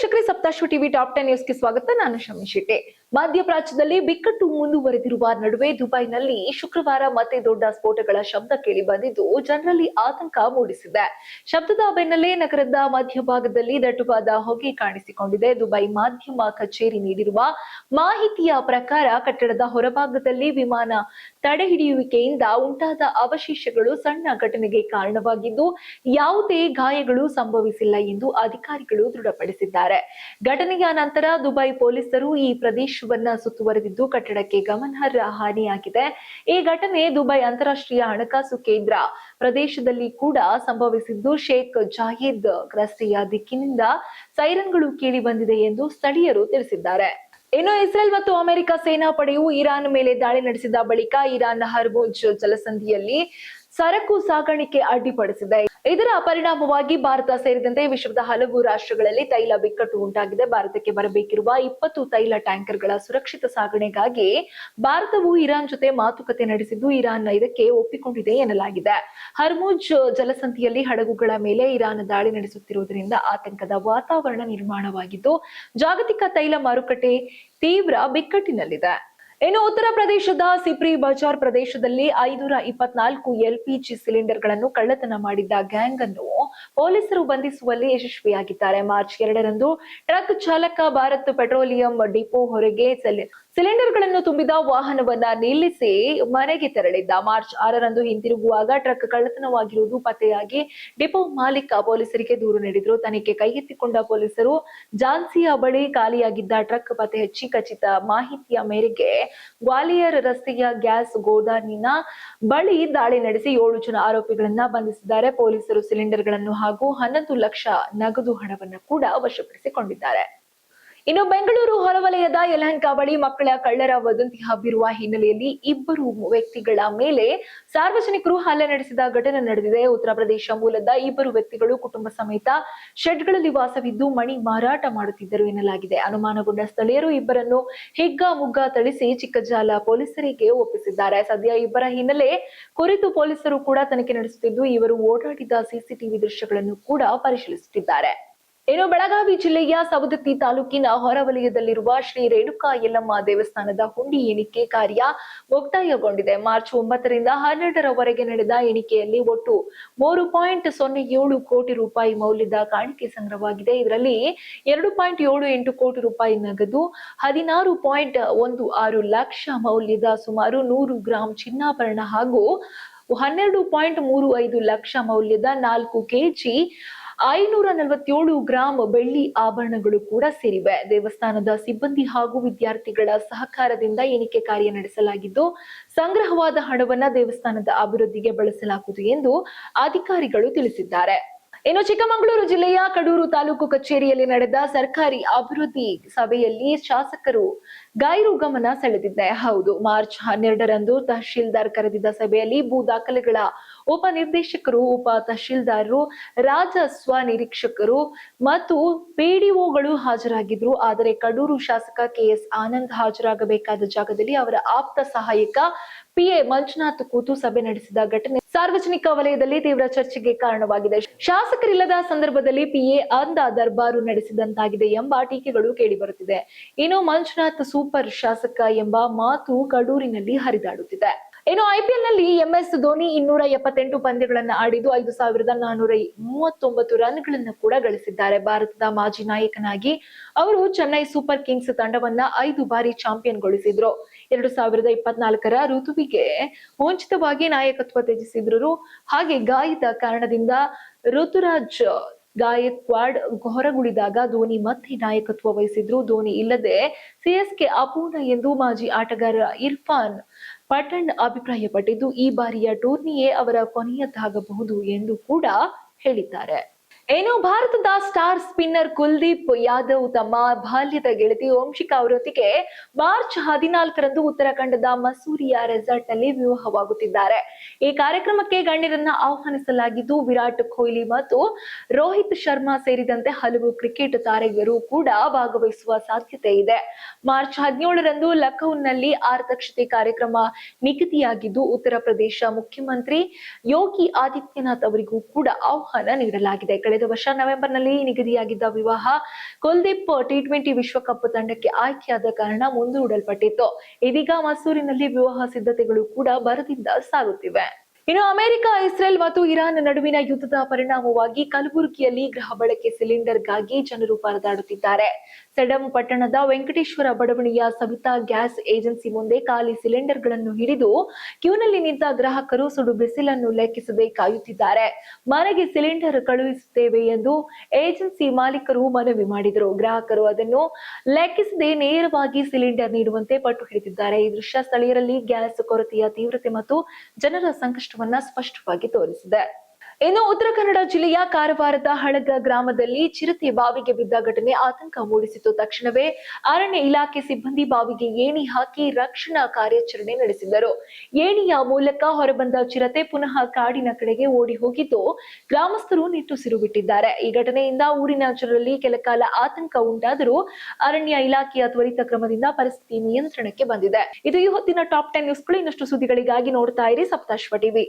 ವೀಕ್ಷಕರೇ, Saptashwa TV top 10 ನ್ಯೂಸ್ಗೆ ಸ್ವಾಗತ. ನಾನು ಶಮಿ ಶೆಟ್ಟಿ. ಮಧ್ಯಪ್ರಾಚ್ಯದಲ್ಲಿ ಬಿಕ್ಕಟ್ಟು ಮುಂದುವರೆದಿರುವ ನಡುವೆ ದುಬೈನಲ್ಲಿ ಶುಕ್ರವಾರ ಮತ್ತೆ ದೊಡ್ಡ ಸ್ಫೋಟಗಳ ಶಬ್ದ ಕೇಳಿ ಬಂದಿದ್ದು ಜನರಲ್ಲಿ ಆತಂಕ ಮೂಡಿಸಿದೆ. ಶಬ್ದದ ಬೆನ್ನಲ್ಲೇ ನಗರದ ಮಧ್ಯಭಾಗದಲ್ಲಿ ದಟ್ಟವಾದ ಹೊಗೆ ಕಾಣಿಸಿಕೊಂಡಿದೆ. ದುಬೈ ಮಾಧ್ಯಮ ಕಚೇರಿ ನೀಡಿರುವ ಮಾಹಿತಿಯ ಪ್ರಕಾರ ಕಟ್ಟಡದ ಹೊರಭಾಗದಲ್ಲಿ ವಿಮಾನ ತಡೆಹಿಡಿಯುವಿಕೆಯಿಂದ ಉಂಟಾದ ಅವಶೇಷಗಳು ಸಣ್ಣ ಘಟನೆಗೆ ಕಾರಣವಾಗಿದ್ದು ಯಾವುದೇ ಗಾಯಗಳು ಸಂಭವಿಸಿಲ್ಲ ಎಂದು ಅಧಿಕಾರಿಗಳು ದೃಢಪಡಿಸಿದ್ದಾರೆ. ಘಟನೆಯ ನಂತರ ದುಬೈ ಪೊಲೀಸರು ಈ ಪ್ರದೇಶವನ್ನ ಸುತ್ತುವರೆದಿದ್ದು ಕಟ್ಟಡಕ್ಕೆ ಗಮನಾರ್ಹ ಹಾನಿಯಾಗಿದೆ. ಈ ಘಟನೆ ದುಬೈ ಅಂತಾರಾಷ್ಟ್ರೀಯ ಹಣಕಾಸು ಕೇಂದ್ರ ಪ್ರದೇಶದಲ್ಲಿ ಕೂಡ ಸಂಭವಿಸಿದ್ದು ಶೇಖ್ ಜಾಯೇದ್ ರಸ್ತೆಯ ದಿಕ್ಕಿನಿಂದ ಸೈರನ್ಗಳು ಕೇಳಿ ಬಂದಿದೆ ಎಂದು ಸ್ಥಳೀಯರು ತಿಳಿಸಿದ್ದಾರೆ. ಇನ್ನು ಇಸ್ರೇಲ್ ಮತ್ತು ಅಮೆರಿಕ ಸೇನಾ ಪಡೆಯು ಇರಾನ್ ಮೇಲೆ ದಾಳಿ ನಡೆಸಿದ ಬಳಿಕ ಇರಾನ್ ಹರ್ಮುಜ್ ಜಲಸಂಧಿಯಲ್ಲಿ ಸರಕು ಸಾಗಾಣಿಕೆ ಅಡ್ಡಿಪಡಿಸಿದೆ. ಇದರ ಪರಿಣಾಮವಾಗಿ ಭಾರತ ಸೇರಿದಂತೆ ವಿಶ್ವದ ಹಲವು ರಾಷ್ಟ್ರಗಳಲ್ಲಿ ತೈಲ ಬಿಕ್ಕಟ್ಟು ಉಂಟಾಗಿದೆ. ಭಾರತಕ್ಕೆ ಬರಬೇಕಿರುವ 20 ತೈಲ ಟ್ಯಾಂಕರ್ಗಳ ಸುರಕ್ಷಿತ ಸಾಗಣೆಗಾಗಿ ಭಾರತವು ಇರಾನ್ ಜೊತೆ ಮಾತುಕತೆ ನಡೆಸಿದ್ದು ಇರಾನ್ ಇದಕ್ಕೆ ಒಪ್ಪಿಕೊಂಡಿದೆ ಎನ್ನಲಾಗಿದೆ. ಹರ್ಮುಜ್ ಜಲಸಂಧಿಯಲ್ಲಿ ಹಡಗುಗಳ ಮೇಲೆ ಇರಾನ್ ದಾಳಿ ನಡೆಸುತ್ತಿರುವುದರಿಂದ ಆತಂಕದ ವಾತಾವರಣ ನಿರ್ಮಾಣವಾಗಿದ್ದು ಜಾಗತಿಕ ತೈಲ ಮಾರುಕಟ್ಟೆ ತೀವ್ರ ಬಿಕ್ಕಟ್ಟಿನಲ್ಲಿದೆ. ಇನ್ನು ಉತ್ತರ ಪ್ರದೇಶದ ಸಿಪ್ರಿ ಬಜಾರ್ ಪ್ರದೇಶದಲ್ಲಿ 524 LPG ಸಿಲಿಂಡರ್ಗಳನ್ನು ಕಳ್ಳತನ ಮಾಡಿದ್ದ ಗ್ಯಾಂಗ್ ಅನ್ನು ಪೊಲೀಸರು ಬಂಧಿಸುವಲ್ಲಿ ಯಶಸ್ವಿಯಾಗಿದ್ದಾರೆ. ಮಾರ್ಚ್ 2ರಂದು ಟ್ರಕ್ ಚಾಲಕ ಭಾರತ್ ಪೆಟ್ರೋಲಿಯಂ ಡಿಪೋ ಹೊರಗೆ ಸಿಲಿಂಡರ್ಗಳನ್ನು ತುಂಬಿದ ವಾಹನವನ್ನ ನಿಲ್ಲಿಸಿ ಮನೆಗೆ ತೆರಳಿದ್ದ. ಮಾರ್ಚ್ 6ರಂದು ಹಿಂತಿರುಗುವಾಗ ಟ್ರಕ್ ಕಳ್ಳತನವಾಗಿರುವುದು ಪತ್ತೆಯಾಗಿ ಡಿಪೋ ಮಾಲೀಕ ಪೊಲೀಸರಿಗೆ ದೂರು ನೀಡಿದ್ರು. ತನಿಖೆ ಕೈಗೆತ್ತಿಕೊಂಡ ಪೊಲೀಸರು ಝಾನ್ಸಿಯ ಬಳಿ ಖಾಲಿಯಾಗಿದ್ದ ಟ್ರಕ್ ಪತ್ತೆ ಹಚ್ಚಿ ಖಚಿತ ಮಾಹಿತಿಯ ಮೇರೆಗೆ ಗ್ವಾಲಿಯರ್ ರಸ್ತೆಯ ಗ್ಯಾಸ್ ಗೋದಾಮಿನ ಬಳಿ ದಾಳಿ ನಡೆಸಿ 7 ಜನ ಆರೋಪಿಗಳನ್ನ ಬಂಧಿಸಿದ್ದಾರೆ. ಪೊಲೀಸರು ಸಿಲಿಂಡರ್ಗಳನ್ನು ಹಾಗೂ 11 ಲಕ್ಷ ನಗದು ಹಣವನ್ನು ಕೂಡ ವಶಪಡಿಸಿಕೊಂಡಿದ್ದಾರೆ. ಇನ್ನು ಬೆಂಗಳೂರು ಹೊರವಲಯದ ಯಲಹಂಕ ಬಳಿ ಮಕ್ಕಳ ಕಳ್ಳರ ವದಂತಿ ಹಬ್ಬಿರುವ ಹಿನ್ನೆಲೆಯಲ್ಲಿ 2 ವ್ಯಕ್ತಿಗಳ ಮೇಲೆ ಸಾರ್ವಜನಿಕರು ಹಲ್ಲೆ ನಡೆಸಿದ ಘಟನೆ ನಡೆದಿದೆ. ಉತ್ತರ ಪ್ರದೇಶ ಮೂಲದ 2 ವ್ಯಕ್ತಿಗಳು ಕುಟುಂಬ ಸಮೇತ ಶೆಡ್ಗಳಲ್ಲಿ ವಾಸವಿದ್ದು ಮಣಿ ಮಾರಾಟ ಮಾಡುತ್ತಿದ್ದರು ಎನ್ನಲಾಗಿದೆ. ಅನುಮಾನಗೊಂಡ ಸ್ಥಳೀಯರು ಇಬ್ಬರನ್ನು ಹಿಗ್ಗಾಮುಗ್ಗಾ ಥಳಿಸಿ ಚಿಕ್ಕಜಾಲ ಪೊಲೀಸರಿಗೆ ಒಪ್ಪಿಸಿದ್ದಾರೆ. ಸದ್ಯ ಇಬ್ಬರ ಹಿನ್ನೆಲೆ ಕುರಿತು ಪೊಲೀಸರು ಕೂಡ ತನಿಖೆ ನಡೆಸುತ್ತಿದ್ದು ಇವರು ಓಡಾಡಿದ ಸಿಸಿಟಿವಿ ದೃಶ್ಯಗಳನ್ನು ಕೂಡ ಪರಿಶೀಲಿಸುತ್ತಿದ್ದಾರೆ. ಇನ್ನು ಬೆಳಗಾವಿ ಜಿಲ್ಲೆಯ ಸವದತ್ತಿ ತಾಲೂಕಿನ ಹೊರವಲಯದಲ್ಲಿರುವ ಶ್ರೀ ರೇಣುಕಾ ಯಲ್ಲಮ್ಮ ದೇವಸ್ಥಾನದ ಹುಂಡಿ ಎಣಿಕೆ ಕಾರ್ಯ ಮುಕ್ತಾಯಗೊಂಡಿದೆ. ಮಾರ್ಚ್ 9ರಿಂದ 12ರವರೆಗೆ ನಡೆದ ಎಣಿಕೆಯಲ್ಲಿ ಒಟ್ಟು 3.07 ಕೋಟಿ ರೂಪಾಯಿ ಮೌಲ್ಯದ ಕಾಣಿಕೆ ಸಂಗ್ರಹವಾಗಿದೆ. ಇದರಲ್ಲಿ 2.78 ಕೋಟಿ ರೂಪಾಯಿ ನಗದು, 16.16 ಲಕ್ಷ ಮೌಲ್ಯದ ಸುಮಾರು 100 ಗ್ರಾಂ ಚಿನ್ನಾಭರಣ ಹಾಗೂ 12.35 ಲಕ್ಷ ಮೌಲ್ಯದ 4 ಕೆಜಿ 547 ಗ್ರಾಂ ಬೆಳ್ಳಿ ಆಭರಣಗಳು ಕೂಡ ಸೇರಿವೆ. ದೇವಸ್ಥಾನದ ಸಿಬ್ಬಂದಿ ಹಾಗೂ ವಿದ್ಯಾರ್ಥಿಗಳ ಸಹಕಾರದಿಂದ ಎಣಿಕೆ ಕಾರ್ಯ ನಡೆಸಲಾಗಿದ್ದು ಸಂಗ್ರಹವಾದ ಹಣವನ್ನ ದೇವಸ್ಥಾನದ ಅಭಿವೃದ್ಧಿಗೆ ಬಳಸಲಾಗುವುದು ಎಂದು ಅಧಿಕಾರಿಗಳು ತಿಳಿಸಿದ್ದಾರೆ. ಇನ್ನು ಚಿಕ್ಕಮಗಳೂರು ಜಿಲ್ಲೆಯ ಕಡೂರು ತಾಲೂಕು ಕಚೇರಿಯಲ್ಲಿ ನಡೆದ ಸರ್ಕಾರಿ ಅಭಿವೃದ್ಧಿ ಸಭೆಯಲ್ಲಿ ಶಾಸಕರು ಗೈರು ಗಮನ ಸೆಳೆದಿದೆ. ಹೌದು, ಮಾರ್ಚ್ 12ರಂದು ತಹಶೀಲ್ದಾರ್ ಕರೆದಿದ್ದ ಸಭೆಯಲ್ಲಿ ಭೂ ದಾಖಲೆಗಳ ಉಪ ನಿರ್ದೇಶಕರು, ಉಪ ತಹಶೀಲ್ದಾರರು, ರಾಜಸ್ವ ನಿರೀಕ್ಷಕರು ಮತ್ತು ಪಿಡಿಒಗಳು ಹಾಜರಾಗಿದ್ರು. ಆದರೆ ಕಡೂರು ಶಾಸಕ KS ಆನಂದ್ ಹಾಜರಾಗಬೇಕಾದ ಜಾಗದಲ್ಲಿ ಅವರ ಆಪ್ತ ಸಹಾಯಕ PA ಮಂಜುನಾಥ್ ಕೂತು ಸಭೆ ನಡೆಸಿದ ಘಟನೆ ಸಾರ್ವಜನಿಕ ವಲಯದಲ್ಲಿ ತೀವ್ರ ಚರ್ಚೆಗೆ ಕಾರಣವಾಗಿದೆ. ಶಾಸಕರಿಲ್ಲದ ಸಂದರ್ಭದಲ್ಲಿ PA ಅಂದ ದರ್ಬಾರು ನಡೆಸಿದಂತಾಗಿದೆ ಎಂಬ ಟೀಕೆಗಳು ಕೇಳಿಬರುತ್ತಿದೆ. ಇನ್ನು ಮಂಜುನಾಥ್ ಸೂಪರ್ ಶಾಸಕ ಎಂಬ ಮಾತು ಕಡೂರಿನಲ್ಲಿ ಹರಿದಾಡುತ್ತಿದೆ. ಇನ್ನು IPL ನಲ್ಲಿ MS ಧೋನಿ 278 ಪಂದ್ಯಗಳನ್ನು ಆಡಿದ್ದು 5439 ರನ್ಗಳನ್ನು ಕೂಡ ಗಳಿಸಿದ್ದಾರೆ. ಭಾರತದ ಮಾಜಿ ನಾಯಕನಾಗಿ ಅವರು ಚೆನ್ನೈ ಸೂಪರ್ ಕಿಂಗ್ಸ್ ತಂಡವನ್ನ 5 ಬಾರಿ ಚಾಂಪಿಯನ್ಗೊಳಿಸಿದ್ರು. 2024ರ ಋತುವಿಗೆ ಮುಂಚಿತವಾಗಿ ನಾಯಕತ್ವ ತ್ಯಜಿಸಿದ್ರು. ಹಾಗೆ ಗಾಯದ ಕಾರಣದಿಂದ ಋತುರಾಜ್ ಗಾಯಕ್ವಾಡ್ ಹೊರಗುಳಿದಾಗ ಧೋನಿ ಮತ್ತೆ ನಾಯಕತ್ವ ವಹಿಸಿದ್ರು. ಧೋನಿ ಇಲ್ಲದೆ CSK ಅಪೂರ್ಣ ಎಂದು ಮಾಜಿ ಆಟಗಾರ ಇರ್ಫಾನ್ ಪಠಣ್ ಅಭಿಪ್ರಾಯಪಟ್ಟಿದ್ದು ಈ ಬಾರಿಯ ಟೂರ್ನಿಯೇ ಅವರ ಕೊನೆಯದಾಗಬಹುದು ಎಂದು ಕೂಡ ಹೇಳಿದ್ದಾರೆ. ಇನ್ನು ಭಾರತದ ಸ್ಟಾರ್ ಸ್ಪಿನ್ನರ್ ಕುಲ್ದೀಪ್ ಯಾದವ್ ತಮ್ಮ ಬಾಲ್ಯದ ಗೆಳತಿ ವಂಶಿಕಾ ಅವರೊಂದಿಗೆ ಮಾರ್ಚ್ 14ರಂದು ಉತ್ತರಾಖಂಡದ ಮಸೂರಿಯ ರೆಸಾರ್ಟ್ ನಲ್ಲಿ ವಿವಾಹವಾಗುತ್ತಿದ್ದಾರೆ. ಈ ಕಾರ್ಯಕ್ರಮಕ್ಕೆ ಗಣ್ಯರನ್ನ ಆಹ್ವಾನಿಸಲಾಗಿದ್ದು ವಿರಾಟ್ ಕೊಹ್ಲಿ ಮತ್ತು ರೋಹಿತ್ ಶರ್ಮಾ ಸೇರಿದಂತೆ ಹಲವು ಕ್ರಿಕೆಟ್ ತಾರೆಯರು ಕೂಡ ಭಾಗವಹಿಸುವ ಸಾಧ್ಯತೆ ಇದೆ. ಮಾರ್ಚ್ 17ರಂದು ಲಖನೌನಲ್ಲಿ ಆರತಕ್ಷತೆ ಕಾರ್ಯಕ್ರಮ ನಿಗದಿಯಾಗಿದ್ದು ಉತ್ತರ ಪ್ರದೇಶ ಮುಖ್ಯಮಂತ್ರಿ ಯೋಗಿ ಆದಿತ್ಯನಾಥ್ ಅವರಿಗೂ ಕೂಡ ಆಹ್ವಾನ ನೀಡಲಾಗಿದೆ. ಕಳೆದ ಕಳೆದ ವರ್ಷ ನವೆಂಬರ್ನಲ್ಲಿ ನಿಗದಿಯಾಗಿದ್ದ ವಿವಾಹ ಕುಲ್ದೀಪ್ ಟಿ20 ವಿಶ್ವಕಪ್ ತಂಡಕ್ಕೆ ಆಯ್ಕೆಯಾದ ಕಾರಣ ಮುಂದೂಡಲ್ಪಟ್ಟಿತ್ತು. ಇದೀಗ ಮಸೂರಿನಲ್ಲಿ ವಿವಾಹ ಸಿದ್ಧತೆಗಳು ಕೂಡ ಭರದಿಂದ ಸಾಗುತ್ತಿವೆ. ಇನ್ನು ಅಮೆರಿಕ, ಇಸ್ರೇಲ್ ಮತ್ತು ಇರಾನ್ ನಡುವಿನ ಯುದ್ಧದ ಪರಿಣಾಮವಾಗಿ ಕಲಬುರಗಿಯಲ್ಲಿ ಗೃಹ ಬಳಕೆ ಸಿಲಿಂಡರ್ಗಾಗಿ ಜನರು ಪರದಾಡುತ್ತಿದ್ದಾರೆ. ಸೆಡಂ ಪಟ್ಟಣದ ವೆಂಕಟೇಶ್ವರ ಬಡಾವಣೆಯ ಸವಿತಾ ಗ್ಯಾಸ್ ಏಜೆನ್ಸಿ ಮುಂದೆ ಖಾಲಿ ಸಿಲಿಂಡರ್ಗಳನ್ನು ಹಿಡಿದು ಕ್ಯೂನಲ್ಲಿ ನಿಂತ ಗ್ರಾಹಕರು ಸುಡು ಬಿಸಿಲನ್ನು ಲೆಕ್ಕಿಸದೆ ಕಾಯುತ್ತಿದ್ದಾರೆ. ಮನೆಗೆ ಸಿಲಿಂಡರ್ ಕಳುಹಿಸುತ್ತೇವೆ ಎಂದು ಏಜೆನ್ಸಿ ಮಾಲೀಕರು ಮನವಿ ಮಾಡಿದರು. ಗ್ರಾಹಕರು ಅದನ್ನು ಲೆಕ್ಕಿಸದೆ ನೇರವಾಗಿ ಸಿಲಿಂಡರ್ ನೀಡುವಂತೆ ಪಟ್ಟು ಹಿಡಿದಿದ್ದಾರೆ. ಈ ದೃಶ್ಯ ಸ್ಥಳೀಯರಲ್ಲಿ ಗ್ಯಾಸ್ ಕೊರತೆಯ ತೀವ್ರತೆ ಮತ್ತು ಜನರ ಸಂಕಷ್ಟವನ್ನ ಸ್ಪಷ್ಟವಾಗಿ ತೋರಿಸಿದೆ. ಇನ್ನು ಉತ್ತರ ಕನ್ನಡ ಜಿಲ್ಲೆಯ ಕಾರವಾರದ ಹಳಗ ಗ್ರಾಮದಲ್ಲಿ ಚಿರತೆ ಬಾವಿಗೆ ಬಿದ್ದ ಘಟನೆ ಆತಂಕ ಮೂಡಿಸಿತು. ತಕ್ಷಣವೇ ಅರಣ್ಯ ಇಲಾಖೆ ಸಿಬ್ಬಂದಿ ಬಾವಿಗೆ ಏಣಿ ಹಾಕಿ ರಕ್ಷಣಾ ಕಾರ್ಯಾಚರಣೆ ನಡೆಸಿದರು. ಏಣಿಯ ಮೂಲಕ ಹೊರಬಂದ ಚಿರತೆ ಪುನಃ ಕಾಡಿನ ಕಡೆಗೆ ಓಡಿ ಹೋಗಿದ್ದು, ಗ್ರಾಮಸ್ಥರು ನಿಟ್ಟುಸಿರು ಬಿಟ್ಟಿದ್ದಾರೆ. ಈ ಘಟನೆಯಿಂದ ಊರಿನ ಜನರಲ್ಲಿ ಕೆಲಕಾಲ ಆತಂಕ ಉಂಟಾದರೂ ಅರಣ್ಯ ಇಲಾಖೆಯ ತ್ವರಿತ ಕ್ರಮದಿಂದ ಪರಿಸ್ಥಿತಿ ನಿಯಂತ್ರಣಕ್ಕೆ ಬಂದಿದೆ. ಇದು ಈ ಹೊತ್ತಿನ ಟಾಪ್ 10 ನ್ಯೂಸ್ಗಳು. ಇನ್ನಷ್ಟು ಸುದ್ದಿಗಳಿಗಾಗಿ ನೋಡ್ತಾ ಇರಿ ಸಪ್ತಾಶ್ವ ಟಿವಿ.